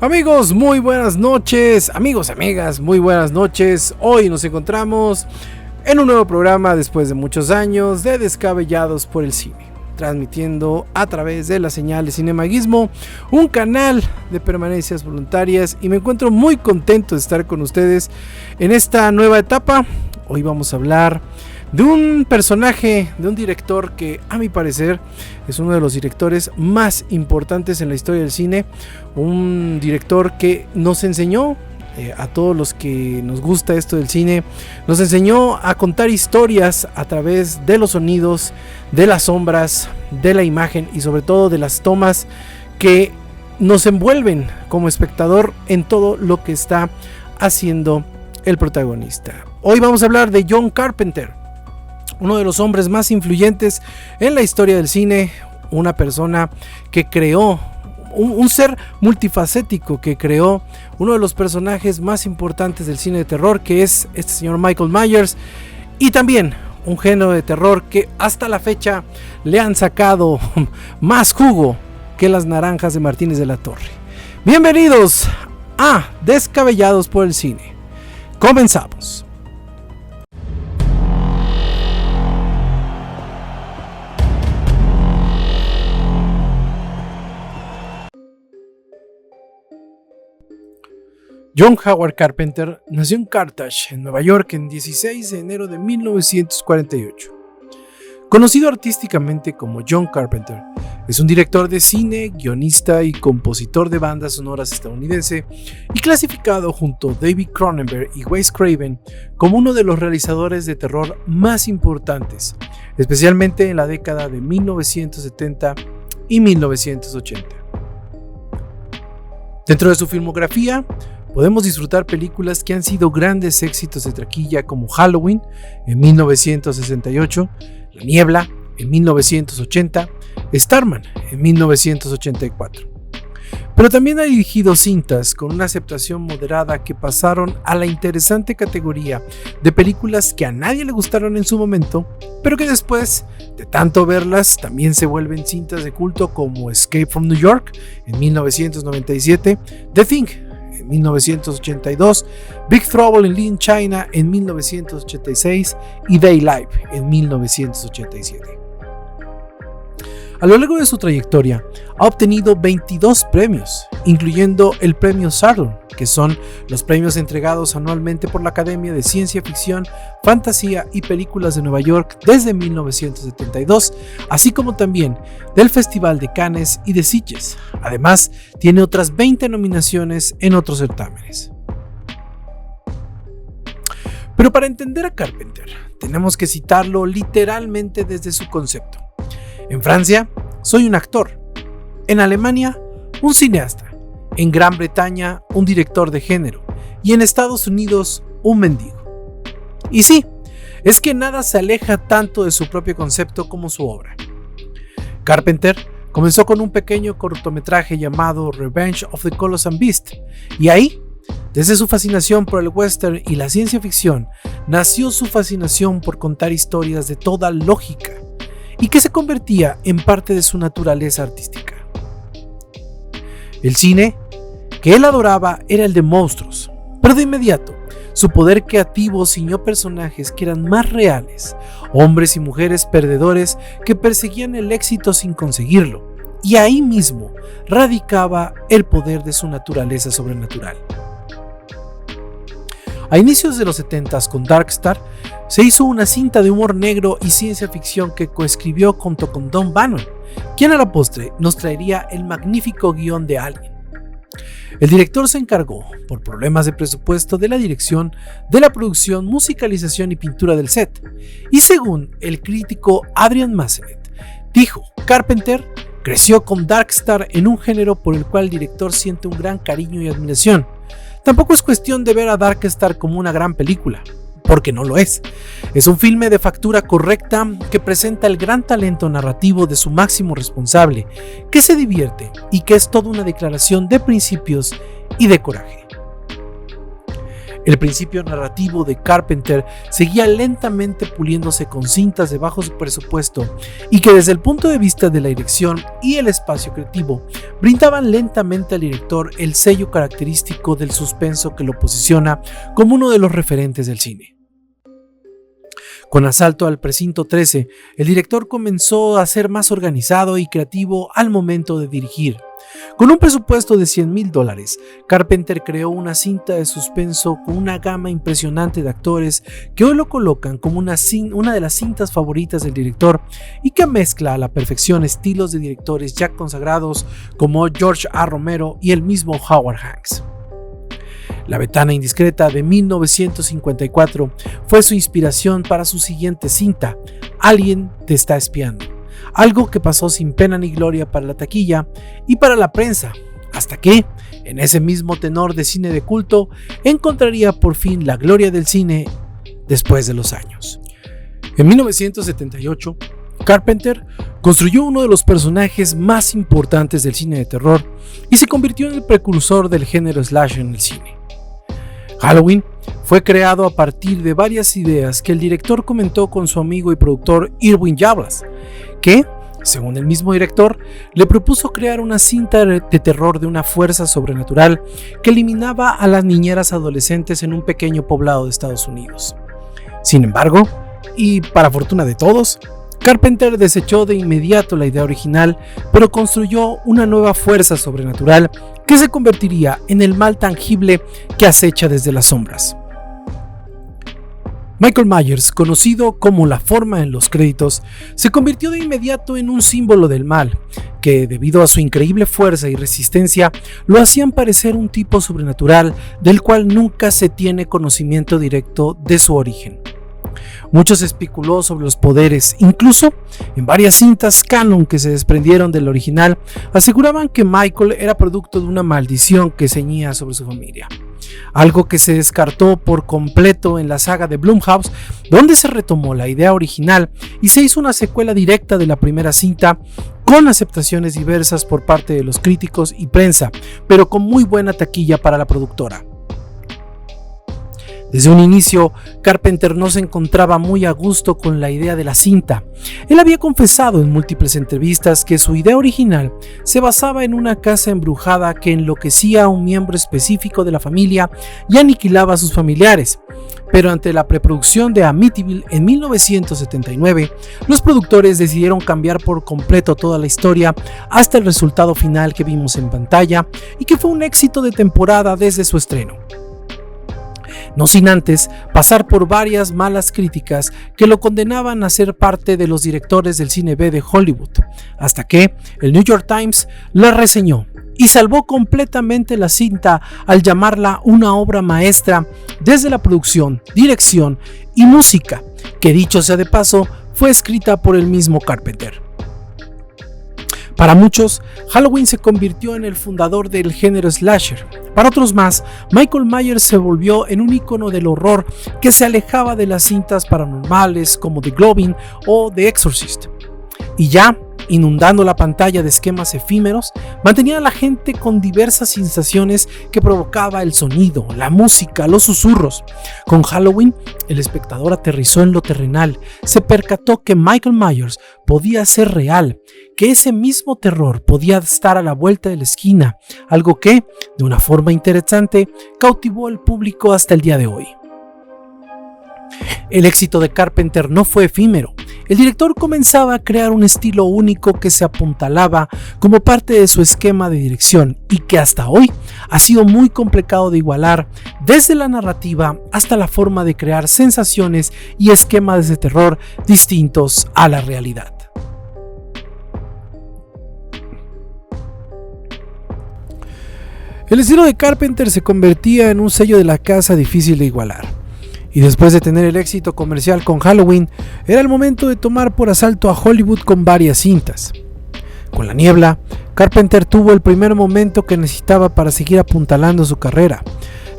Amigos, muy buenas noches. Amigos, amigas, muy buenas noches. Hoy nos encontramos en un nuevo programa después de muchos años de Descabellados por el Cine, transmitiendo a través de la señal de Cinemaguismo, un canal de permanencias voluntarias, y me encuentro muy contento de estar con ustedes en esta nueva etapa. Hoy vamos a hablar de un personaje, de un director que a mi parecer es uno de los directores más importantes en la historia del cine, un director que nos enseñó a todos los que nos gusta esto del cine, nos enseñó a contar historias a través de los sonidos, de las sombras, de la imagen y sobre todo de las tomas que nos envuelven como espectador en todo lo que está haciendo el protagonista. Hoy vamos a hablar de John Carpenter, uno de los hombres más influyentes en la historia del cine, una persona que creó, un ser multifacético que creó uno de los personajes más importantes del cine de terror, que es este señor Michael Myers, y también un género de terror que hasta la fecha le han sacado más jugo que las naranjas de Martínez de la Torre. Bienvenidos a Descabellados por el Cine. Comenzamos. John Howard Carpenter nació en Carthage, en Nueva York, en 16 de enero de 1948. Conocido artísticamente como John Carpenter, es un director de cine, guionista y compositor de bandas sonoras estadounidense, y clasificado junto a David Cronenberg y Wes Craven como uno de los realizadores de terror más importantes, especialmente en la década de 1970 y 1980. Dentro de su filmografía, podemos disfrutar películas que han sido grandes éxitos de taquilla como Halloween en 1968, La Niebla en 1980, Starman en 1984. Pero también ha dirigido cintas con una aceptación moderada que pasaron a la interesante categoría de películas que a nadie le gustaron en su momento, pero que después de tanto verlas también se vuelven cintas de culto, como Escape from New York en 1997, The Thing en 1982, Big Trouble in Little China en 1986 y Daylight en 1987. A lo largo de su trayectoria ha obtenido 22 premios, incluyendo el premio Saturn, que son los premios entregados anualmente por la Academia de Ciencia Ficción, Fantasía y Películas de Nueva York desde 1972, así como también del Festival de Cannes y de Sitges. Además, tiene otras 20 nominaciones en otros certámenes. Pero para entender a Carpenter, tenemos que citarlo literalmente desde su concepto. En Francia, soy un actor. En Alemania, un cineasta. En Gran Bretaña, un director de género. Y en Estados Unidos, un mendigo. Y sí, es que nada se aleja tanto de su propio concepto como su obra. Carpenter comenzó con un pequeño cortometraje llamado Revenge of the Colossal Beast, y ahí, desde su fascinación por el western y la ciencia ficción, nació su fascinación por contar historias de toda lógica, y que se convertía en parte de su naturaleza artística. El cine que él adoraba era el de monstruos, pero de inmediato su poder creativo ciñó personajes que eran más reales, hombres y mujeres perdedores que perseguían el éxito sin conseguirlo, y ahí mismo radicaba el poder de su naturaleza sobrenatural. A inicios de los 70s, con Dark Star, se hizo una cinta de humor negro y ciencia ficción que coescribió junto con Don Bannon, quien a la postre nos traería el magnífico guión de Alien. El director se encargó, por problemas de presupuesto, de la dirección, de la producción, musicalización y pintura del set, y según el crítico Adrian Massenet, dijo: Carpenter creció con Dark Star en un género por el cual el director siente un gran cariño y admiración. Tampoco es cuestión de ver a Dark Star como una gran película, porque no lo es. Es un filme de factura correcta que presenta el gran talento narrativo de su máximo responsable, que se divierte y que es toda una declaración de principios y de coraje. El principio narrativo de Carpenter seguía lentamente puliéndose con cintas de bajo presupuesto y que desde el punto de vista de la dirección y el espacio creativo brindaban lentamente al director el sello característico del suspenso que lo posiciona como uno de los referentes del cine. Con Asalto al Precinto 13, el director comenzó a ser más organizado y creativo al momento de dirigir. Con un presupuesto de $100,000, Carpenter creó una cinta de suspenso con una gama impresionante de actores que hoy lo colocan como una de las cintas favoritas del director y que mezcla a la perfección estilos de directores ya consagrados como George A. Romero y el mismo Howard Hawks. La Ventana Indiscreta de 1954 fue su inspiración para su siguiente cinta, Alguien te está espiando, algo que pasó sin pena ni gloria para la taquilla y para la prensa, hasta que, en ese mismo tenor de cine de culto, encontraría por fin la gloria del cine después de los años. En 1978, Carpenter construyó uno de los personajes más importantes del cine de terror y se convirtió en el precursor del género slasher en el cine. Halloween fue creado a partir de varias ideas que el director comentó con su amigo y productor Irwin Yablans, que, según el mismo director, le propuso crear una cinta de terror de una fuerza sobrenatural que eliminaba a las niñeras adolescentes en un pequeño poblado de Estados Unidos. Sin embargo, y para fortuna de todos, Carpenter desechó de inmediato la idea original, pero construyó una nueva fuerza sobrenatural que se convertiría en el mal tangible que acecha desde las sombras. Michael Myers, conocido como la Forma en los créditos, se convirtió de inmediato en un símbolo del mal, que debido a su increíble fuerza y resistencia lo hacían parecer un tipo sobrenatural del cual nunca se tiene conocimiento directo de su origen. Mucho se especuló sobre los poderes, incluso en varias cintas canon que se desprendieron del original aseguraban que Michael era producto de una maldición que ceñía sobre su familia, algo que se descartó por completo en la saga de Blumhouse, donde se retomó la idea original y se hizo una secuela directa de la primera cinta con aceptaciones diversas por parte de los críticos y prensa, pero con muy buena taquilla para la productora. Desde un inicio, Carpenter no se encontraba muy a gusto con la idea de la cinta. Él había confesado en múltiples entrevistas que su idea original se basaba en una casa embrujada que enloquecía a un miembro específico de la familia y aniquilaba a sus familiares. Pero ante la preproducción de Amityville en 1979, los productores decidieron cambiar por completo toda la historia hasta el resultado final que vimos en pantalla y que fue un éxito de temporada desde su estreno. No sin antes pasar por varias malas críticas que lo condenaban a ser parte de los directores del cine B de Hollywood, hasta que el New York Times la reseñó y salvó completamente la cinta al llamarla una obra maestra desde la producción, dirección y música, que dicho sea de paso, fue escrita por el mismo Carpenter. Para muchos, Halloween se convirtió en el fundador del género slasher. Para otros más, Michael Myers se volvió en un ícono del horror que se alejaba de las cintas paranormales como The Glowing o The Exorcist. Y ya, inundando la pantalla de esquemas efímeros, mantenía a la gente con diversas sensaciones que provocaba el sonido, la música, los susurros. Con Halloween, el espectador aterrizó en lo terrenal, se percató que Michael Myers podía ser real, que ese mismo terror podía estar a la vuelta de la esquina, algo que, de una forma interesante, cautivó al público hasta el día de hoy. El éxito de Carpenter no fue efímero. El director comenzaba a crear un estilo único que se apuntalaba como parte de su esquema de dirección y que hasta hoy ha sido muy complicado de igualar, desde la narrativa hasta la forma de crear sensaciones y esquemas de terror distintos a la realidad. El estilo de Carpenter se convertía en un sello de la casa difícil de igualar. Y después de tener el éxito comercial con Halloween, era el momento de tomar por asalto a Hollywood con varias cintas. Con La Niebla, Carpenter tuvo el primer momento que necesitaba para seguir apuntalando su carrera.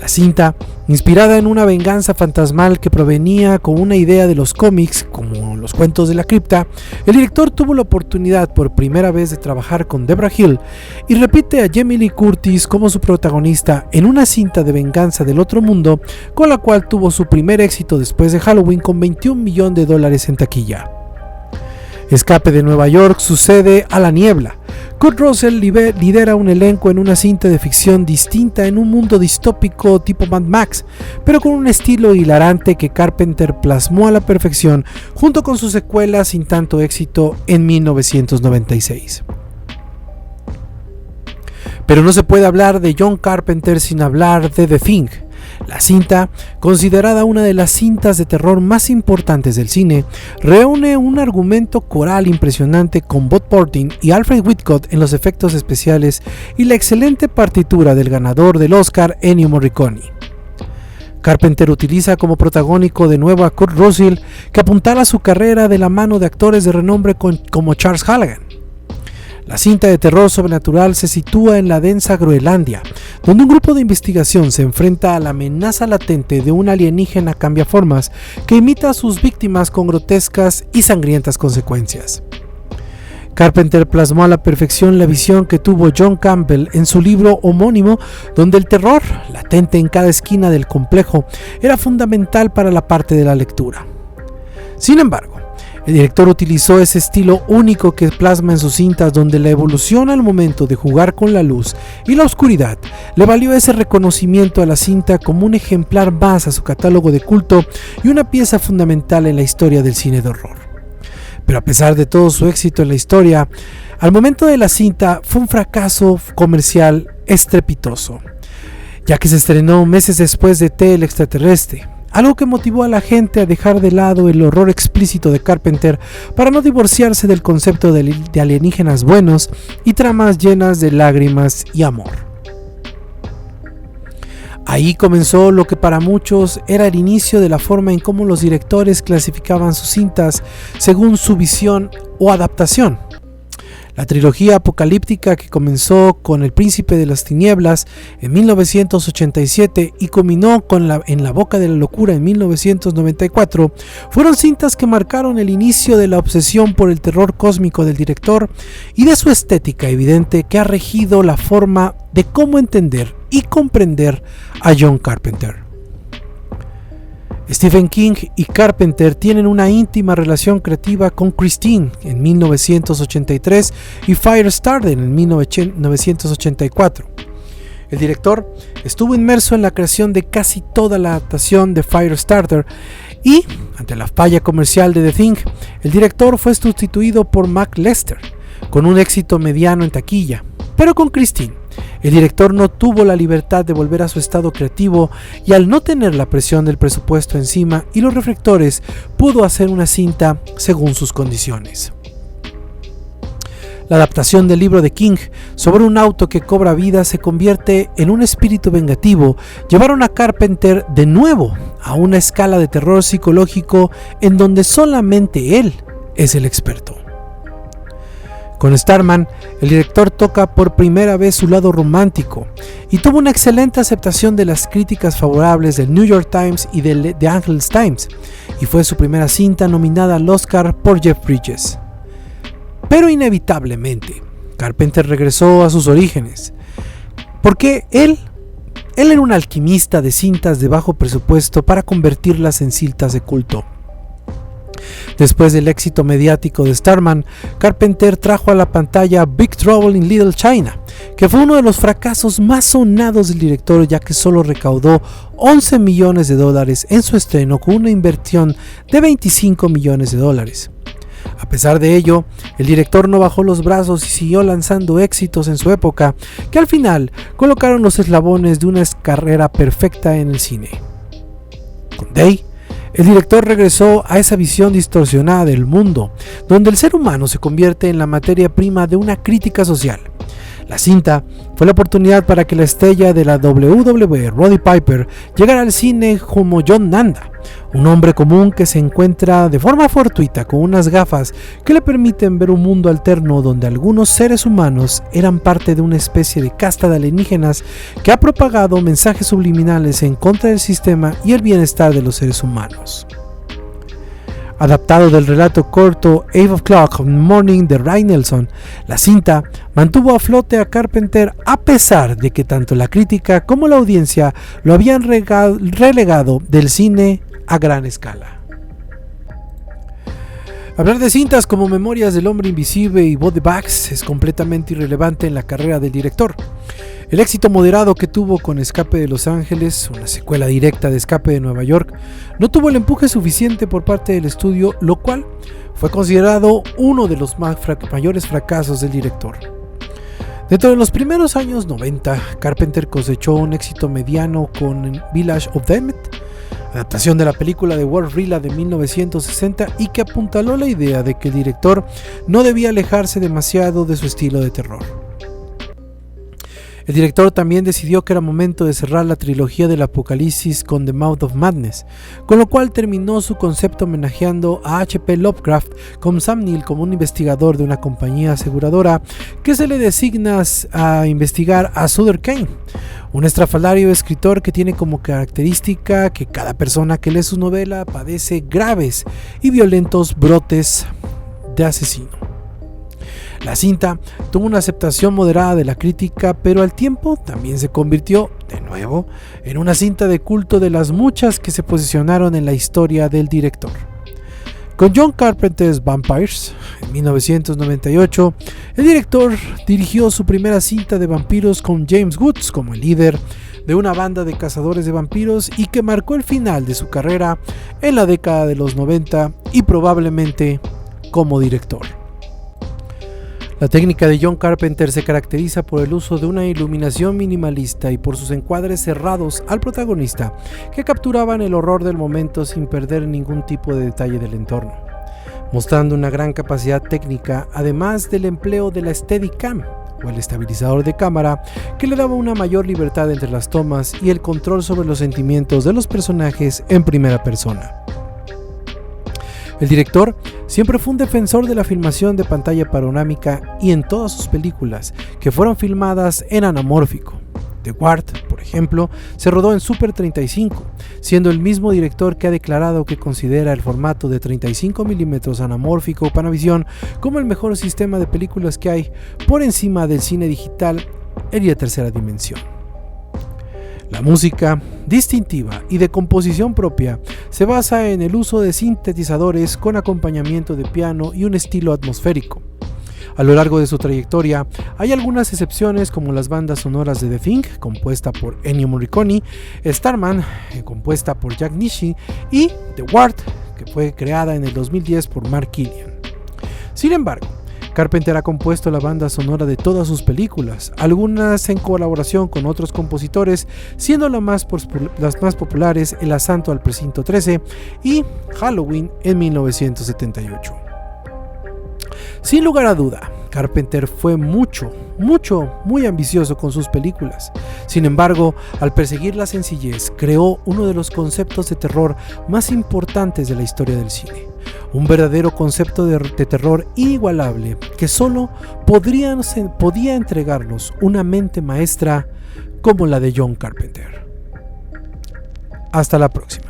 La cinta, inspirada en una venganza fantasmal que provenía con una idea de los cómics, como los cuentos de la cripta, el director tuvo la oportunidad por primera vez de trabajar con Debra Hill y repite a Jamie Lee Curtis como su protagonista en una cinta de venganza del otro mundo, con la cual tuvo su primer éxito después de Halloween con $21 millones en taquilla. Escape de Nueva York sucede a La Niebla. Kurt Russell lidera un elenco en una cinta de ficción distinta en un mundo distópico tipo Mad Max, pero con un estilo hilarante que Carpenter plasmó a la perfección junto con su secuela sin tanto éxito en 1996. Pero no se puede hablar de John Carpenter sin hablar de The Thing. La cinta, considerada una de las cintas de terror más importantes del cine, reúne un argumento coral impresionante con Bob Portin y Alfred Hitchcock en los efectos especiales y la excelente partitura del ganador del Oscar, Ennio Morricone. Carpenter utiliza como protagónico de nuevo a Kurt Russell, que apuntala su carrera de la mano de actores de renombre como Charles Halligan. La cinta de terror sobrenatural se sitúa en la densa Groenlandia, donde un grupo de investigación se enfrenta a la amenaza latente de un alienígena cambiaformas que imita a sus víctimas con grotescas y sangrientas consecuencias. Carpenter plasmó a la perfección la visión que tuvo John Campbell en su libro homónimo, donde el terror, latente en cada esquina del complejo, era fundamental para la parte de la lectura. Sin embargo, el director utilizó ese estilo único que plasma en sus cintas, donde la evolución al momento de jugar con la luz y la oscuridad le valió ese reconocimiento a la cinta como un ejemplar más a su catálogo de culto y una pieza fundamental en la historia del cine de horror. Pero a pesar de todo su éxito en la historia, al momento de la cinta fue un fracaso comercial estrepitoso, ya que se estrenó meses después de T, el extraterrestre. Algo que motivó a la gente a dejar de lado el horror explícito de Carpenter para no divorciarse del concepto de alienígenas buenos y tramas llenas de lágrimas y amor. Ahí comenzó lo que para muchos era el inicio de la forma en cómo los directores clasificaban sus cintas según su visión o adaptación. La trilogía apocalíptica que comenzó con El Príncipe de las Tinieblas en 1987 y culminó con En la Boca de la Locura en 1994 fueron cintas que marcaron el inicio de la obsesión por el terror cósmico del director y de su estética evidente que ha regido la forma de cómo entender y comprender a John Carpenter. Stephen King y Carpenter tienen una íntima relación creativa con Christine en 1983 y Firestarter en 1984. El director estuvo inmerso en la creación de casi toda la adaptación de Firestarter y, ante la falla comercial de The Thing, el director fue sustituido por Mark Lester, con un éxito mediano en taquilla, pero con Christine. El director no tuvo la libertad de volver a su estado creativo y al no tener la presión del presupuesto encima y los reflectores, pudo hacer una cinta según sus condiciones. La adaptación del libro de King sobre un auto que cobra vida se convierte en un espíritu vengativo. Llevaron a Carpenter de nuevo a una escala de terror psicológico en donde solamente él es el experto. Con Starman, el director toca por primera vez su lado romántico y tuvo una excelente aceptación de las críticas favorables del New York Times y del The Angeles Times, y fue su primera cinta nominada al Oscar por Jeff Bridges. Pero inevitablemente, Carpenter regresó a sus orígenes, porque él era un alquimista de cintas de bajo presupuesto para convertirlas en cintas de culto. Después del éxito mediático de Starman, Carpenter trajo a la pantalla Big Trouble in Little China, que fue uno de los fracasos más sonados del director, ya que solo recaudó $11 millones en su estreno con una inversión de $25 millones. A pesar de ello, el director no bajó los brazos y siguió lanzando éxitos en su época, que al final colocaron los eslabones de una carrera perfecta en el cine. Con Day, el director regresó a esa visión distorsionada del mundo, donde el ser humano se convierte en la materia prima de una crítica social. La cinta fue la oportunidad para que la estrella de la WWE, Roddy Piper, llegara al cine como John Nanda, un hombre común que se encuentra de forma fortuita con unas gafas que le permiten ver un mundo alterno donde algunos seres humanos eran parte de una especie de casta de alienígenas que ha propagado mensajes subliminales en contra del sistema y el bienestar de los seres humanos. Adaptado del relato corto 8 O'Clock Morning de Ray Nelson, la cinta mantuvo a flote a Carpenter a pesar de que tanto la crítica como la audiencia lo habían relegado del cine a gran escala. Hablar de cintas como Memorias del Hombre Invisible y Body Bags es completamente irrelevante en la carrera del director. El éxito moderado que tuvo con Escape de Los Ángeles, una secuela directa de Escape de Nueva York, no tuvo el empuje suficiente por parte del estudio, lo cual fue considerado uno de los mayores fracasos del director. Dentro de los primeros años 90, Carpenter cosechó un éxito mediano con Village of the Damned, adaptación de la película de Ward Rilla de 1960 y que apuntaló la idea de que el director no debía alejarse demasiado de su estilo de terror. El director también decidió que era momento de cerrar la trilogía del Apocalipsis con The Mouth of Madness, con lo cual terminó su concepto homenajeando a H.P. Lovecraft con Sam Neill como un investigador de una compañía aseguradora que se le designa a investigar a Sutter Kane, un estrafalario escritor que tiene como característica que cada persona que lee su novela padece graves y violentos brotes de asesino. La cinta tuvo una aceptación moderada de la crítica, pero al tiempo también se convirtió, de nuevo, en una cinta de culto de las muchas que se posicionaron en la historia del director. Con John Carpenter's Vampires, en 1998, el director dirigió su primera cinta de vampiros con James Woods como el líder de una banda de cazadores de vampiros y que marcó el final de su carrera en la década de los 90 y probablemente como director. La técnica de John Carpenter se caracteriza por el uso de una iluminación minimalista y por sus encuadres cerrados al protagonista, que capturaban el horror del momento sin perder ningún tipo de detalle del entorno, mostrando una gran capacidad técnica, además del empleo de la Steadicam o el estabilizador de cámara, que le daba una mayor libertad entre las tomas y el control sobre los sentimientos de los personajes en primera persona. El director siempre fue un defensor de la filmación de pantalla panorámica y en todas sus películas, que fueron filmadas en anamórfico. The Ward, por ejemplo, se rodó en Super 35, siendo el mismo director que ha declarado que considera el formato de 35 mm anamórfico Panavision como el mejor sistema de películas que hay, por encima del cine digital y de tercera dimensión. La música, distintiva y de composición propia, se basa en el uso de sintetizadores con acompañamiento de piano y un estilo atmosférico. A lo largo de su trayectoria, hay algunas excepciones como las bandas sonoras de The Thing, compuesta por Ennio Morricone, Starman, compuesta por Jack Nitzsche, y The Ward, que fue creada en el 2010 por Mark Killian. Sin embargo, Carpenter ha compuesto la banda sonora de todas sus películas, algunas en colaboración con otros compositores, siendo las más populares El Asalto al Precinto 13 y Halloween en 1978. Sin lugar a duda, Carpenter fue muy ambicioso con sus películas. Sin embargo, al perseguir la sencillez, creó uno de los conceptos de terror más importantes de la historia del cine. Un verdadero concepto de terror inigualable que solo podía entregarnos una mente maestra como la de John Carpenter. Hasta la próxima.